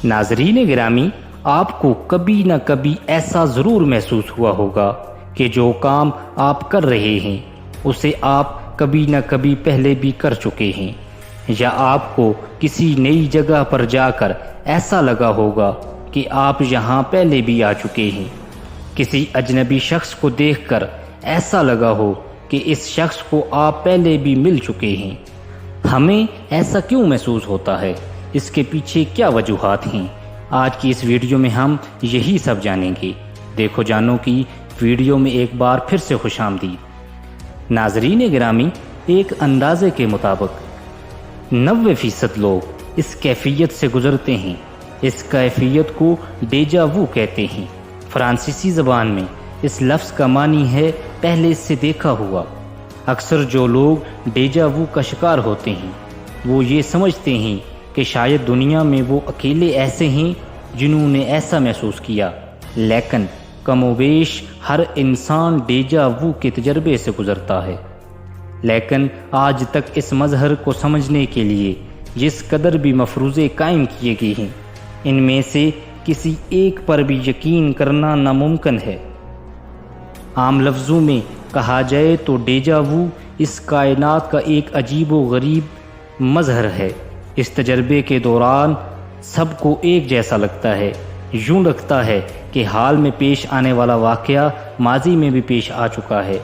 ناظرین گرامی، آپ کو کبھی نہ کبھی ایسا ضرور محسوس ہوا ہوگا کہ جو کام آپ کر رہے ہیں اسے آپ کبھی نہ کبھی پہلے بھی کر چکے ہیں، یا آپ کو کسی نئی جگہ پر جا کر ایسا لگا ہوگا کہ آپ یہاں پہلے بھی آ چکے ہیں۔ کسی اجنبی شخص کو دیکھ کر ایسا لگا ہو کہ اس شخص کو آپ پہلے بھی مل چکے ہیں۔ ہمیں ایسا کیوں محسوس ہوتا ہے؟ اس کے پیچھے کیا وجوہات ہیں؟ آج کی اس ویڈیو میں ہم یہی سب جانیں گے۔ دیکھو جانو کی ویڈیو میں ایک بار پھر سے خوش آمدید۔ ناظرین گرامی، ایک اندازے کے مطابق 90% لوگ اس کیفیت سے گزرتے ہیں۔ اس کیفیت کو ڈیجا وو کہتے ہیں۔ فرانسیسی زبان میں اس لفظ کا معنی ہے پہلے سے دیکھا ہوا۔ اکثر جو لوگ ڈیجا وو کا شکار ہوتے ہیں وہ یہ سمجھتے ہیں کہ شاید دنیا میں وہ اکیلے ایسے ہیں جنہوں نے ایسا محسوس کیا، لیکن کم و بیش ہر انسان ڈیجا وو کے تجربے سے گزرتا ہے۔ لیکن آج تک اس مظہر کو سمجھنے کے لیے جس قدر بھی مفروضے قائم کیے گئے ہیں، ان میں سے کسی ایک پر بھی یقین کرنا ناممکن ہے۔ عام لفظوں میں کہا جائے تو ڈیجا وو اس کائنات کا ایک عجیب و غریب مظہر ہے۔ اس تجربے کے دوران سب کو ایک جیسا لگتا ہے، یوں لگتا ہے کہ حال میں پیش آنے والا واقعہ ماضی میں بھی پیش آ چکا ہے۔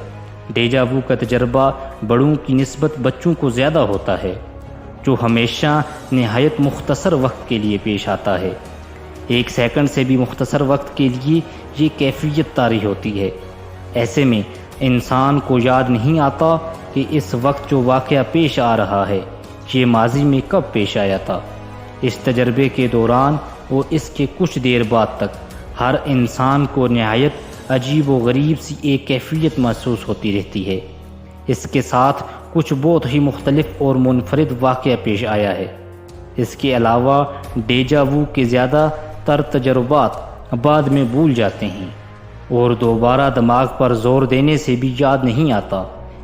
ڈیجا وو کا تجربہ بڑوں کی نسبت بچوں کو زیادہ ہوتا ہے، جو ہمیشہ نہایت مختصر وقت کے لیے پیش آتا ہے۔ 1 سیکنڈ سے بھی مختصر وقت کے لیے یہ کیفیت طاری ہوتی ہے۔ ایسے میں انسان کو یاد نہیں آتا کہ اس وقت جو واقعہ پیش آ رہا ہے یہ ماضی میں کب پیش آیا تھا۔ اس تجربے کے دوران اور اس کے کچھ دیر بعد تک ہر انسان کو نہایت عجیب و غریب سی ایک کیفیت محسوس ہوتی رہتی ہے۔ اس کے ساتھ کچھ بہت ہی مختلف اور منفرد واقعہ پیش آیا ہے۔ اس کے علاوہ ڈیجا وو کے زیادہ تر تجربات بعد میں بھول جاتے ہیں اور دوبارہ دماغ پر زور دینے سے بھی یاد نہیں آتا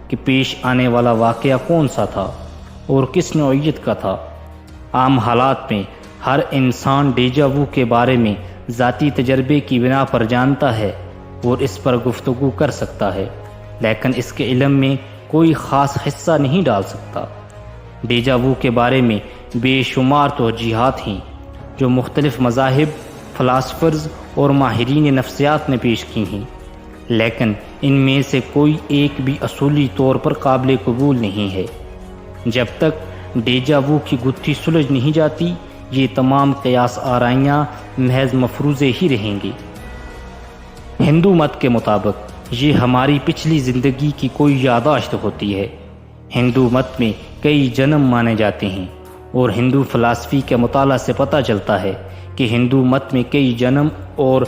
کہ پیش آنے والا واقعہ کون سا تھا اور کس نوعیت کا تھا۔ عام حالات میں ہر انسان ڈیجا وو کے بارے میں ذاتی تجربے کی بنا پر جانتا ہے اور اس پر گفتگو کر سکتا ہے، لیکن اس کے علم میں کوئی خاص حصہ نہیں ڈال سکتا۔ ڈیجا وو کے بارے میں بے شمار توجیہات ہیں جو مختلف مذاہب، فلاسفرز اور ماہرین نفسیات نے پیش کی ہیں، لیکن ان میں سے کوئی ایک بھی اصولی طور پر قابل قبول نہیں ہے۔ جب تک ڈیجا وو کی گتھی سلجھ نہیں جاتی، یہ تمام قیاس آرائیاں محض مفروضے ہی رہیں گی۔ ہندو مت کے مطابق یہ ہماری پچھلی زندگی کی کوئی یادداشت ہوتی ہے۔ ہندو مت میں کئی جنم مانے جاتے ہیں اور ہندو فلسفی کے مطالعہ سے پتہ چلتا ہے کہ ہندو مت میں کئی جنم اور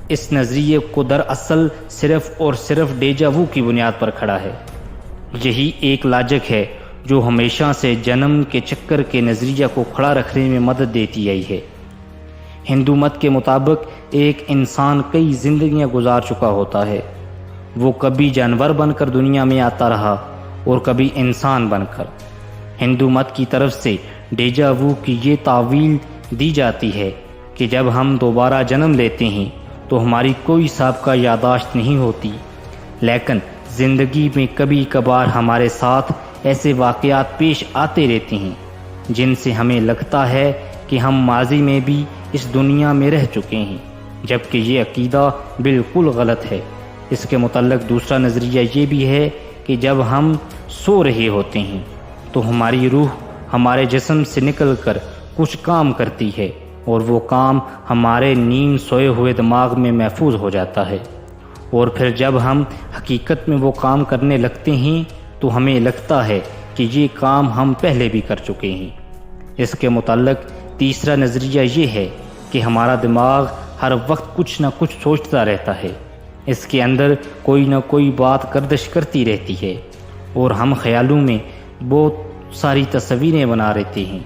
اس نظریے کو دراصل صرف اور صرف ڈیجا وو کی بنیاد پر کھڑا ہے۔ یہی ایک لاجک ہے جو ہمیشہ سے جنم کے چکر کے نظریہ کو کھڑا رکھنے میں مدد دیتی آئی ہے۔ ہندو مت کے مطابق ایک انسان کئی زندگیاں گزار چکا ہوتا ہے۔ وہ کبھی جانور بن کر دنیا میں آتا رہا اور کبھی انسان بن کر۔ ہندو مت کی طرف سے ڈیجا وو کی یہ تعویل دی جاتی ہے کہ جب ہم دوبارہ جنم لیتے ہیں تو ہماری کوئی سابقہ یادداشت نہیں ہوتی، لیکن زندگی میں کبھی کبھار ہمارے ساتھ ایسے واقعات پیش آتے رہتے ہیں جن سے ہمیں لگتا ہے کہ ہم ماضی میں بھی اس دنیا میں رہ چکے ہیں، جبکہ یہ عقیدہ بالکل غلط ہے۔ اس کے متعلق دوسرا نظریہ یہ بھی ہے کہ جب ہم سو رہے ہوتے ہیں تو ہماری روح ہمارے جسم سے نکل کر کچھ کام کرتی ہے اور وہ کام ہمارے نیند سوئے ہوئے دماغ میں محفوظ ہو جاتا ہے، اور پھر جب ہم حقیقت میں وہ کام کرنے لگتے ہیں تو ہمیں لگتا ہے کہ یہ کام ہم پہلے بھی کر چکے ہیں۔ اس کے متعلق تیسرا نظریہ یہ ہے کہ ہمارا دماغ ہر وقت کچھ نہ کچھ سوچتا رہتا ہے، اس کے اندر کوئی نہ کوئی بات گردش کرتی رہتی ہے اور ہم خیالوں میں بہت ساری تصویریں بنا رہتے ہیں۔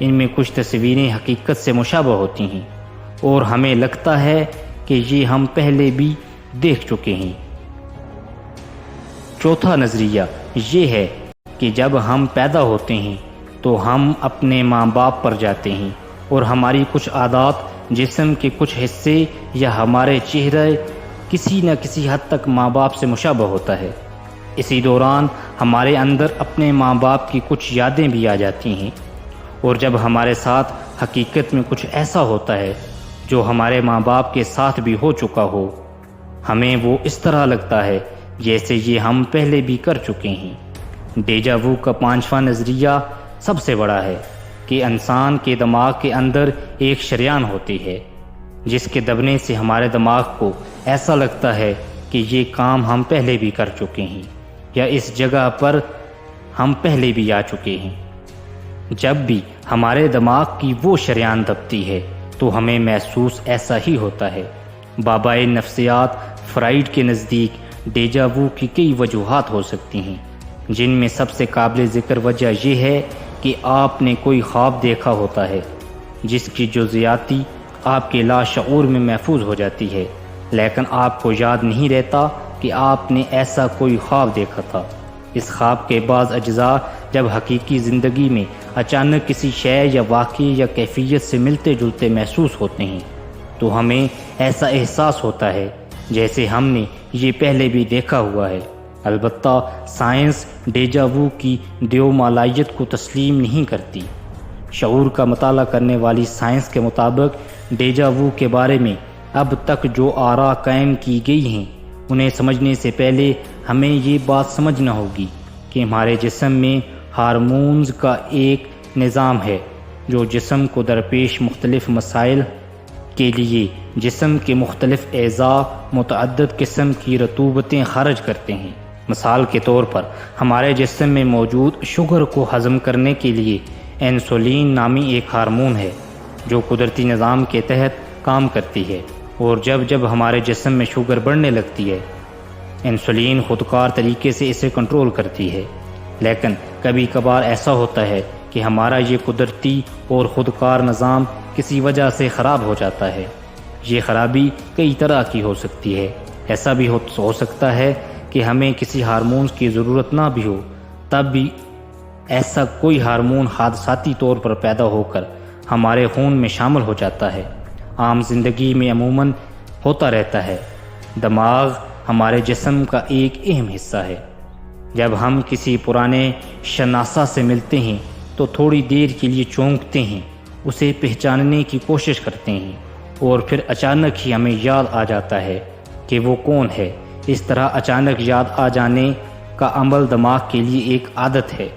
ان میں کچھ تصویریں حقیقت سے مشابہ ہوتی ہیں اور ہمیں لگتا ہے کہ یہ ہم پہلے بھی دیکھ چکے ہیں۔ چوتھا نظریہ یہ ہے کہ جب ہم پیدا ہوتے ہیں تو ہم اپنے ماں باپ پر جاتے ہیں اور ہماری کچھ عادات، جسم کے کچھ حصے یا ہمارے چہرے کسی نہ کسی حد تک ماں باپ سے مشابہ ہوتا ہے۔ اسی دوران ہمارے اندر اپنے ماں باپ کی کچھ یادیں بھی آ جاتی ہیں، اور جب ہمارے ساتھ حقیقت میں کچھ ایسا ہوتا ہے جو ہمارے ماں باپ کے ساتھ بھی ہو چکا ہو، ہمیں وہ اس طرح لگتا ہے جیسے یہ ہم پہلے بھی کر چکے ہیں۔ ڈیجا وو کا 5واں نظریہ سب سے بڑا ہے کہ انسان کے دماغ کے اندر ایک شریان ہوتی ہے جس کے دبنے سے ہمارے دماغ کو ایسا لگتا ہے کہ یہ کام ہم پہلے بھی کر چکے ہیں یا اس جگہ پر ہم پہلے بھی آ چکے ہیں۔ جب بھی ہمارے دماغ کی وہ شریان دبتی ہے تو ہمیں محسوس ایسا ہی ہوتا ہے۔ بابائے نفسیات فرائیڈ کے نزدیک ڈیجا وو کی کئی وجوہات ہو سکتی ہیں، جن میں سب سے قابل ذکر وجہ یہ ہے کہ آپ نے کوئی خواب دیکھا ہوتا ہے جس کی جزیاتی آپ کے لاشعور میں محفوظ ہو جاتی ہے، لیکن آپ کو یاد نہیں رہتا کہ آپ نے ایسا کوئی خواب دیکھا تھا۔ اس خواب کے بعض اجزاء جب حقیقی زندگی میں اچانک کسی شے یا واقعے یا کیفیت سے ملتے جلتے محسوس ہوتے ہیں تو ہمیں ایسا احساس ہوتا ہے جیسے ہم نے یہ پہلے بھی دیکھا ہوا ہے۔ البتہ سائنس ڈیجا وو کی دیومالائیت کو تسلیم نہیں کرتی۔ شعور کا مطالعہ کرنے والی سائنس کے مطابق ڈیجا وو کے بارے میں اب تک جو آراء قائم کی گئی ہیں انہیں سمجھنے سے پہلے ہمیں یہ بات سمجھنا ہوگی کہ ہمارے جسم میں ہارمونز کا ایک نظام ہے جو جسم کو درپیش مختلف مسائل کے لیے جسم کے مختلف اعضاء متعدد قسم کی رطوبتیں خارج کرتے ہیں۔ مثال کے طور پر ہمارے جسم میں موجود شوگر کو ہضم کرنے کے لیے انسولین نامی ایک ہارمون ہے جو قدرتی نظام کے تحت کام کرتی ہے، اور جب ہمارے جسم میں شوگر بڑھنے لگتی ہے انسولین خودکار طریقے سے اسے کنٹرول کرتی ہے۔ لیکن کبھی کبھار ایسا ہوتا ہے کہ ہمارا یہ قدرتی اور خودکار نظام کسی وجہ سے خراب ہو جاتا ہے۔ یہ خرابی کئی طرح کی ہو سکتی ہے۔ ایسا بھی ہو سکتا ہے کہ ہمیں کسی ہارمونز کی ضرورت نہ بھی ہو، تب بھی ایسا کوئی ہارمون حادثاتی طور پر پیدا ہو کر ہمارے خون میں شامل ہو جاتا ہے۔ عام زندگی میں عموماً ہوتا رہتا ہے۔ دماغ ہمارے جسم کا ایک اہم حصہ ہے۔ جب ہم کسی پرانے شناسا سے ملتے ہیں تو تھوڑی دیر کے لیے چونکتے ہیں، اسے پہچاننے کی کوشش کرتے ہیں، اور پھر اچانک ہی ہمیں یاد آ جاتا ہے کہ وہ کون ہے۔ اس طرح اچانک یاد آ جانے کا عمل دماغ کے لیے ایک عادت ہے۔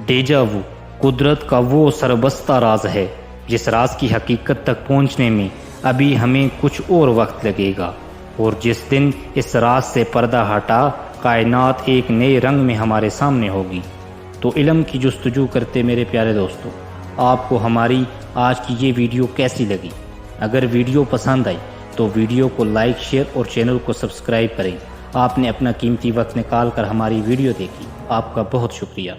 ڈیجا وو قدرت کا وہ سربستہ راز ہے جس راز کی حقیقت تک پہنچنے میں ابھی ہمیں کچھ اور وقت لگے گا، اور جس دن اس راز سے پردہ ہٹا کائنات ایک نئے رنگ میں ہمارے سامنے ہوگی۔ تو علم کی جستجو کرتے میرے پیارے دوستو، آپ کو ہماری آج کی یہ ویڈیو کیسی لگی؟ اگر ویڈیو پسند آئی تو ویڈیو کو لائک، شیئر اور چینل کو سبسکرائب کریں۔ آپ نے اپنا قیمتی وقت نکال کر ہماری ویڈیو دیکھی، آپ کا بہت شکریہ۔